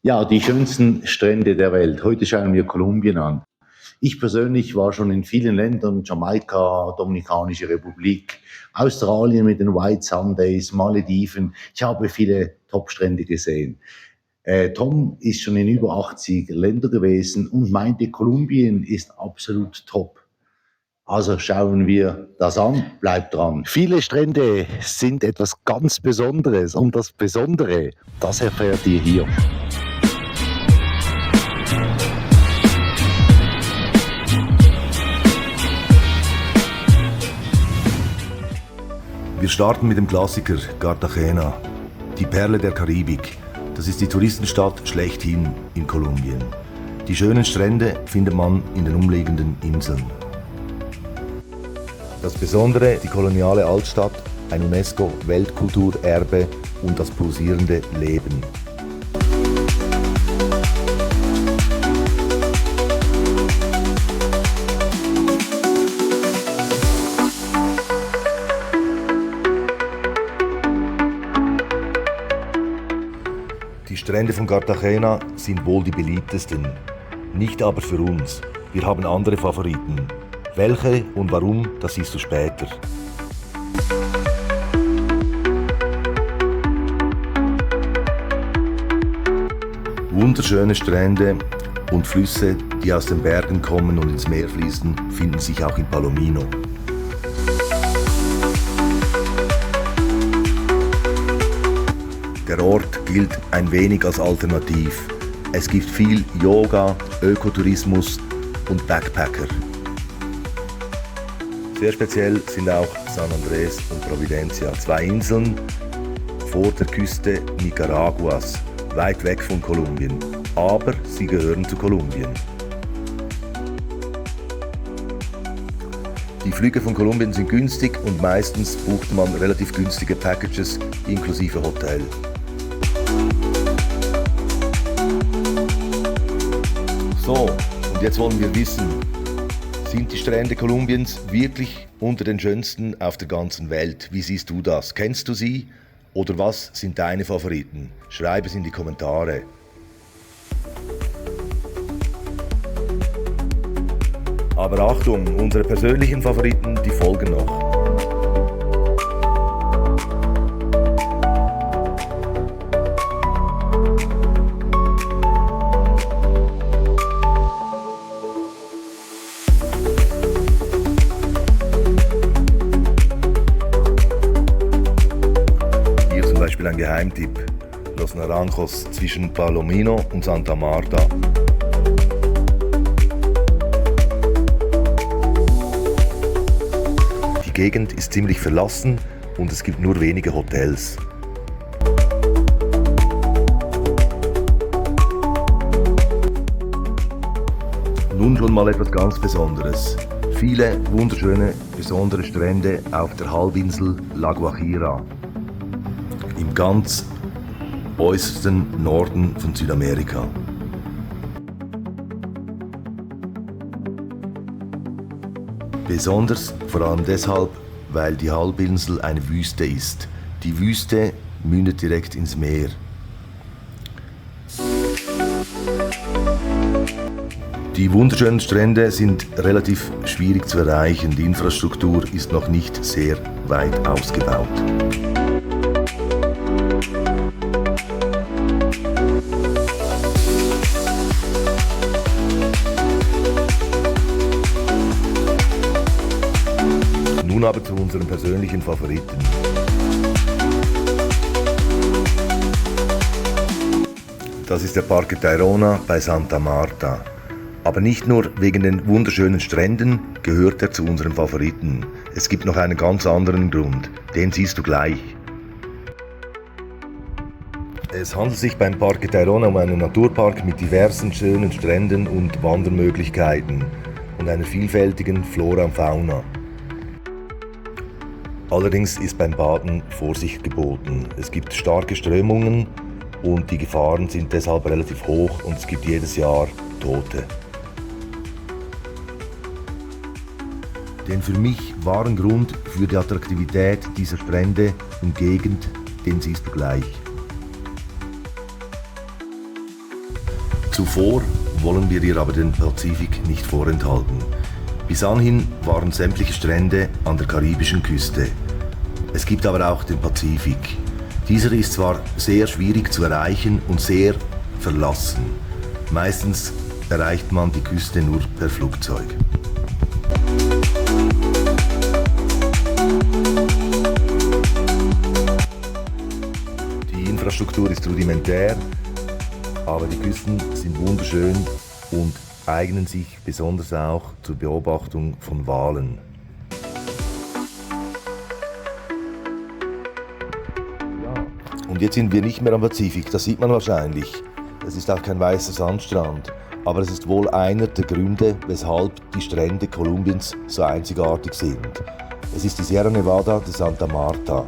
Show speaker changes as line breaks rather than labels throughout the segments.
Ja, die schönsten Strände der Welt. Heute schauen wir Kolumbien an. Ich persönlich war schon in vielen Ländern, Jamaika, Dominikanische Republik, Australien mit den White Sundays, Malediven. Ich habe viele Top-Strände gesehen. Tom ist schon in über 80 Länder gewesen und meinte, Kolumbien ist absolut top. Also schauen wir das an, bleibt dran. Viele Strände sind etwas ganz Besonderes und das Besondere, das erfährt ihr hier.
Wir starten mit dem Klassiker Cartagena, die Perle der Karibik. Das ist die Touristenstadt schlechthin in Kolumbien. Die schönen Strände findet man in den umliegenden Inseln. Das Besondere, die koloniale Altstadt, ein UNESCO-Weltkulturerbe und das pulsierende Leben. Die Strände von Cartagena sind wohl die beliebtesten, nicht aber für uns. Wir haben andere Favoriten. Welche und warum, das siehst du später. Wunderschöne Strände und Flüsse, die aus den Bergen kommen und ins Meer fließen, finden sich auch in Palomino. Der Ort gilt ein wenig als Alternativ. Es gibt viel Yoga, Ökotourismus und Backpacker. Sehr speziell sind auch San Andrés und Providencia, zwei Inseln vor der Küste Nicaraguas, weit weg von Kolumbien. Aber sie gehören zu Kolumbien. Die Flüge von Kolumbien sind günstig und meistens bucht man relativ günstige Packages inklusive Hotel. So, und jetzt wollen wir wissen, sind die Strände Kolumbiens wirklich unter den schönsten auf der ganzen Welt? Wie siehst du das? Kennst du sie? Oder was sind deine Favoriten? Schreib es in die Kommentare. Aber Achtung, unsere persönlichen Favoriten, die folgen noch. Ein Geheimtipp: Los Naranjos zwischen Palomino und Santa Marta. Die Gegend ist ziemlich verlassen und es gibt nur wenige Hotels. Nun schon mal etwas ganz Besonderes. Viele wunderschöne, besondere Strände auf der Halbinsel La Guajira. Im ganz äußersten Norden von Südamerika. Besonders vor allem deshalb, weil die Halbinsel eine Wüste ist. Die Wüste mündet direkt ins Meer. Die wunderschönen Strände sind relativ schwierig zu erreichen. Die Infrastruktur ist noch nicht sehr weit ausgebaut. Nun aber zu unseren persönlichen Favoriten. Das ist der Parque Tayrona bei Santa Marta. Aber nicht nur wegen den wunderschönen Stränden gehört er zu unseren Favoriten. Es gibt noch einen ganz anderen Grund, den siehst du gleich. Es handelt sich beim Parque Tayrona um einen Naturpark mit diversen schönen Stränden und Wandermöglichkeiten und einer vielfältigen Flora und Fauna. Allerdings ist beim Baden Vorsicht geboten. Es gibt starke Strömungen und die Gefahren sind deshalb relativ hoch und es gibt jedes Jahr Tote. Den für mich wahren Grund für die Attraktivität dieser Strände und Gegend, den siehst du gleich. Zuvor wollen wir dir aber den Pazifik nicht vorenthalten. Bis anhin waren sämtliche Strände an der karibischen Küste. Es gibt aber auch den Pazifik. Dieser ist zwar sehr schwierig zu erreichen und sehr verlassen. Meistens erreicht man die Küste nur per Flugzeug. Die Infrastruktur ist rudimentär, aber die Küsten sind wunderschön und eignen sich besonders auch zur Beobachtung von Walen. Und jetzt sind wir nicht mehr am Pazifik, das sieht man wahrscheinlich. Es ist auch kein weißer Sandstrand, aber es ist wohl einer der Gründe, weshalb die Strände Kolumbiens so einzigartig sind. Es ist die Sierra Nevada de Santa Marta.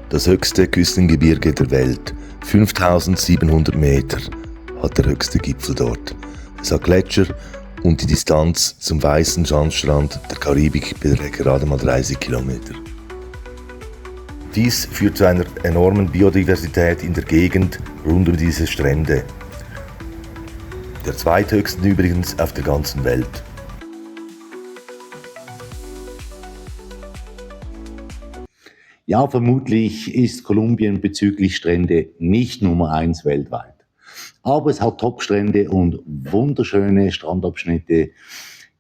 Das höchste Küstengebirge der Welt, 5700 Meter, hat der höchste Gipfel dort. Es hat Gletscher und die Distanz zum weißen Sandstrand der Karibik beträgt gerade mal 30 Kilometer. Dies führt zu einer enormen Biodiversität in der Gegend rund um diese Strände. Der zweithöchsten übrigens auf der ganzen Welt.
Ja, vermutlich ist Kolumbien bezüglich Strände nicht Nummer 1 weltweit. Aber es hat Top-Strände und wunderschöne Strandabschnitte.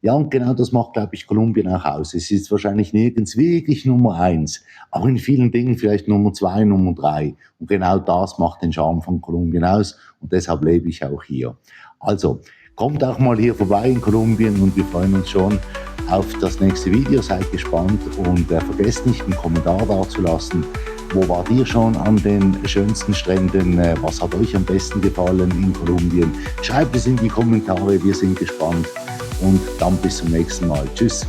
Ja, und genau das macht, glaube ich, Kolumbien auch aus. Es ist wahrscheinlich nirgends wirklich Nummer 1, auch in vielen Dingen vielleicht Nummer 2, Nummer 3. Und genau das macht den Charme von Kolumbien aus und deshalb lebe ich auch hier. Also, kommt auch mal hier vorbei in Kolumbien und wir freuen uns schon auf das nächste Video. Seid gespannt und vergesst nicht, einen Kommentar dazulassen. Wo wart ihr schon an den schönsten Stränden? Was hat euch am besten gefallen in Kolumbien? Schreibt es in die Kommentare, wir sind gespannt. Und dann bis zum nächsten Mal. Tschüss.